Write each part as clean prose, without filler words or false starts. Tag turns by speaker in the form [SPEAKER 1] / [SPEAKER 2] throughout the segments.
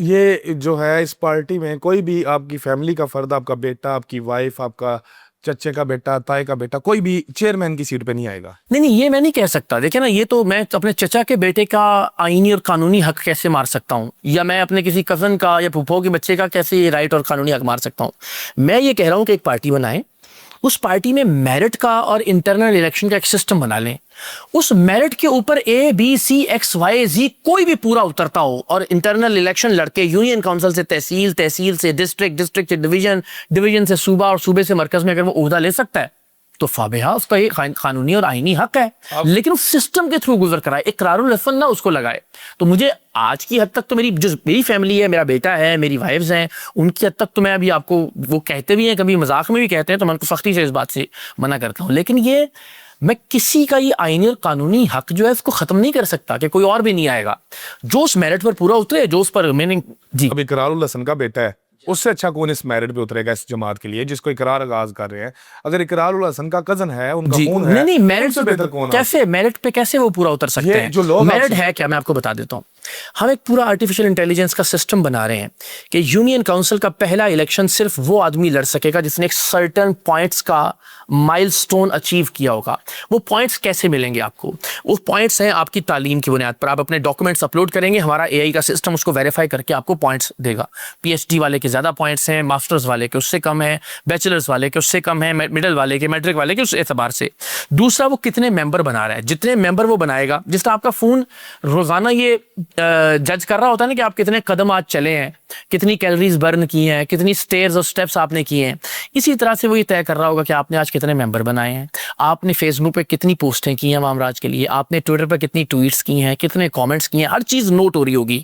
[SPEAKER 1] یہ جو ہے اس پارٹی میں کوئی بھی آپ کی فیملی کا فرد، آپ کا بیٹا، آپ کی وائف، آپ کا چچے کا بیٹا، تائے کا بیٹا، کوئی بھی چیئرمین کی سیٹ پہ نہیں آئے گا؟
[SPEAKER 2] نہیں نہیں، یہ میں نہیں کہہ سکتا. دیکھیں نا، یہ تو میں اپنے چچا کے بیٹے کا آئینی اور قانونی حق کیسے مار سکتا ہوں، یا میں اپنے کسی کزن کا یا پھپھو کے بچے کا کیسے رائٹ اور قانونی حق مار سکتا ہوں. میں یہ کہہ رہا ہوں کہ ایک پارٹی بنائیں، اس پارٹی میں میرٹ کا اور انٹرنل الیکشن کا ایک سسٹم بنا لیں. اس میرٹ کے اوپر A B C X Y Z کوئی بھی پورا اترتا ہو، اور انٹرنل الیکشن لڑ کے یونین کاؤنسل سے تحصیل، تحصیل سے ڈسٹرکٹ، ڈسٹرکٹ سے ڈویژن، ڈویژن سے صوبہ، اور صوبے سے مرکز میں اگر وہ عہدہ لے سکتا ہے تو فابہا اس کا یہ قانونی اور آئینی حق ہے. لیکن اس سسٹم کے تھرو گزر کرائے، اقرار الحسن نہ اس کو لگائے. تو مجھے آج کی حد تک تو میری فیملی ہے، میرا بیٹا ہے، میری وائفز ہیں، ان کی حد تک تو میں ابھی آپ کو، وہ کہتے بھی ہیں کبھی مذاق میں بھی کہتے ہیں تو میں ان کو سختی سے اس بات سے منع کرتا ہوں. لیکن یہ میں کسی کا یہ آئینی اور قانونی حق جو ہے اس کو ختم نہیں کر سکتا کہ کوئی اور بھی نہیں آئے گا جو اس میرٹ پر پورا اترے، جو اس پر میں نے جی.
[SPEAKER 1] اب اقرار الحسن کا بیٹا ہے، اس سے اچھا کون اس میرٹ پہ اترے گا اس جماعت کے لیے جس کو اقرار آغاز کر رہے ہیں؟ اگر اقرار الحسن کا کزن ہے، ان کا خون ہے،
[SPEAKER 2] نہیں میرٹ
[SPEAKER 1] سے بہتر کون؟
[SPEAKER 2] کیسے میرٹ پہ کیسے وہ پورا اتر سکتے ہیں؟ میرٹ ہے کیا، میں آپ کو بتا دیتا ہوں. ہم ایک پورا آرٹیفیشل انٹیلیجنس کا سسٹم بنا رہے ہیں کہ یونین کاؤنسل کا پہلا الیکشن صرف وہ آدمی لڑ سکے گا جس نے ایک سرٹن پوائنٹس کا مائل سٹون اچیو کیا ہوگا. وہ پوائنٹس کیسے ملیں گے آپ کو؟ وہ پوائنٹس ہیں آپ کی تعلیم کی بنیاد پر. آپ اپنے ڈاکومنٹس اپلوڈ کریں گے، ہمارا اے آئی کا سسٹم اس کو ویریفائی کر کے آپ کو پوائنٹس دے گا. پی ایچ ڈی والے کے زیادہ پوائنٹس ہیں، ماسٹرز والے کے اس سے کم ہیں، بیچلرز والے کے اس سے کم ہیں، مڈل والے کے، میٹرک والے کے، اس اعتبار سے. دوسرا، وہ کتنے ممبر بنا رہا ہے. جتنے ممبر وہ بنائے گا، جس طرح آپ کا فون روزانہ یہ جج کر رہا ہوتا ہے نا کہ آپ کتنے قدم آج چلے ہیں، کتنی کیلریز برن کی ہیں، کتنی سٹیئرز اور سٹیپس آپ نے کیے ہیں، اسی طرح سے وہ یہ طے کر رہا ہوگا کہ آپ نے آج کتنے ممبر بنائے ہیں، آپ نے فیس بک پہ کتنی پوسٹیں کی ہیں عوام راج کے لیے، آپ نے ٹویٹر پہ کتنی ٹویٹس کی ہیں، کتنے کامنٹس کیے ہیں، ہر چیز نوٹ ہو رہی ہوگی.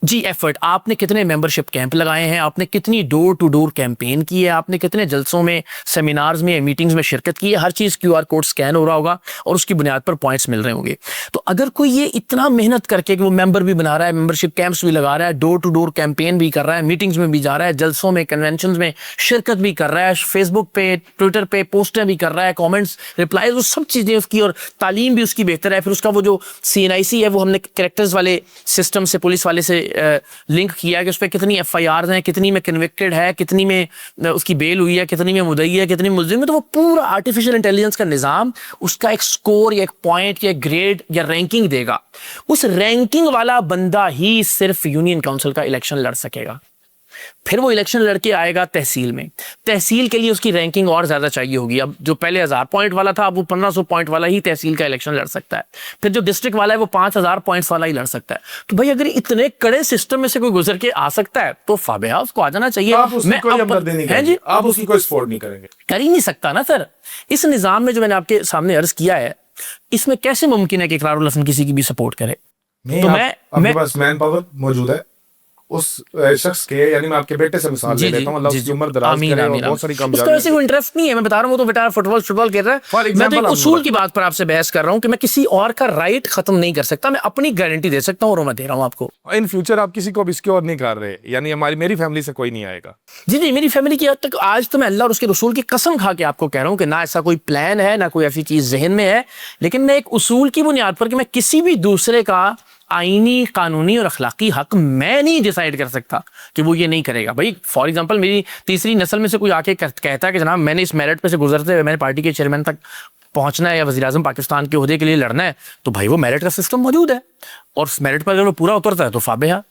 [SPEAKER 2] جی ایفرٹ، آپ نے کتنے ممبرشپ کیمپ لگائے ہیں، آپ نے کتنی ڈور ٹو ڈور کیمپین کی ہے، آپ نے کتنے جلسوں میں، سیمینارز میں، میٹنگز میں شرکت کی ہے. ہر چیز کیو آر کوڈ سکین ہو رہا ہوگا اور اس کی بنیاد پر پوائنٹس مل رہے ہوں گے. تو اگر کوئی یہ اتنا محنت کر کے کہ وہ ممبر بھی بنا رہا ہے، ممبرشپ کیمپس بھی لگا رہا ہے، ڈور ٹو ڈور کیمپین بھی کر رہا ہے، میٹنگز میں بھی جا رہا ہے، جلسوں میں، کنونشنز میں شرکت بھی کر رہا ہے، فیس بک پہ، ٹویٹر پہ پوسٹیں بھی کر رہا ہے، کامنٹس، ریپلائز، وہ سب چیزیں اس کی، اور تعلیم بھی اس کی بہتر ہے. پھر اس کا وہ جو سی این آئی سی ہے، وہ ہم نے کریکٹرز والے سسٹم سے، پولیس والے سے لنک کیا کہ اس پہ کتنی ایف آئی آرز ہیں، کتنی میں کنوکٹڈ ہے، کتنی میں اس کی بیل ہوئی ہے، کتنی میں مدعی ہے، کتنی ملزم ہے. تو وہ پورا آرٹیفیشل انٹیلیجنس کا نظام اس کا ایک سکور یا ایک پوائنٹ یا ایک گریڈ یا رینکنگ دے گا. اس رینکنگ والا بندہ ہی صرف یونین کاؤنسل کا الیکشن لڑ سکے گا. پھر وہ الیکشن لڑ کے آئے گا تحصیل میں. تحصیل کے لیے اس کی رینکنگ اور زیادہ چاہیے ہوگی. اب جو پہلے 1000 پوائنٹ والا تھا، اب وہ 1500 پوائنٹ والا ہی تحصیل کا الیکشن لڑ سکتا ہے. پھر جو ڈسٹرکٹ والا ہے وہ 5000 پوائنٹس والا ہی لڑ سکتا ہے. تو بھائی اگر اتنے کڑے سسٹم میں سے کوئی گزر کے آ سکتا ہے تو فابہا اس کو آ جانا چاہیے.
[SPEAKER 1] آپ اس کی کوئی سپورٹ نہیں کریں گے؟
[SPEAKER 2] کر ہی نہیں سکتا نا سر. اس نظام میں جو میں نے آپ کے سامنے عرض کیا ہے، اس میں کیسے ممکن ہے کہ اقرار الحسن کسی کی بھی سپورٹ کرے؟
[SPEAKER 1] تو میں بس مین پاور موجود ہے اس شخص کے، یعنی میں آپ کے بیٹے سے مثال لے لیتا ہوں، اللہ اس کی عمر دراز کرے اور بہت ساری کامیابی.
[SPEAKER 2] اس کا ویسے کوئی انٹرسٹ نہیں ہے، میں بتا رہا ہوں. وہ تو بیٹا فٹ بال کھیل رہا ہے. میں تو ایک اصول کی بات پر آپ سے بحث کر رہا ہوں کہ میں کسی اور کا رائٹ ختم نہیں کر سکتا. میں اپنی گارنٹی دے سکتا ہوں اور میں دے رہا ہوں آپ کو.
[SPEAKER 1] ان فیوچر آپ کسی کو بھی سکیور نہیں کر رہے، یعنی میری فیملی سے کوئی نہیں آئے گا؟
[SPEAKER 2] جی میری فیملی کی حد تک آج تو میں اللہ اور اس کے رسول کی قسم کھا کے آپ کو کہہ رہا ہوں کہ نہ ایسا کوئی پلان ہے، نہ کوئی ایسی چیز ذہن میں ہے. لیکن میں ایک اصول کی بنیاد پر کہ میں کسی بھی دوسرے کا آئینی، قانونی اور اخلاقی حق میں نہیں ڈیسائیڈ کر سکتا کہ وہ یہ نہیں کرے گا. بھائی فار ایگزامپل میری تیسری نسل میں سے کوئی آ کے کہتا ہے کہ جناب میں نے اس میرٹ پہ سے گزرتے ہوئے میں نے پارٹی کے چیئرمین تک پہنچنا ہے یا وزیر اعظم پاکستان کے عہدے کے لیے لڑنا ہے، تو بھائی وہ میرٹ کا سسٹم موجود ہے اور اس میرٹ پر اگر وہ پورا اترتا ہے تو فابہا.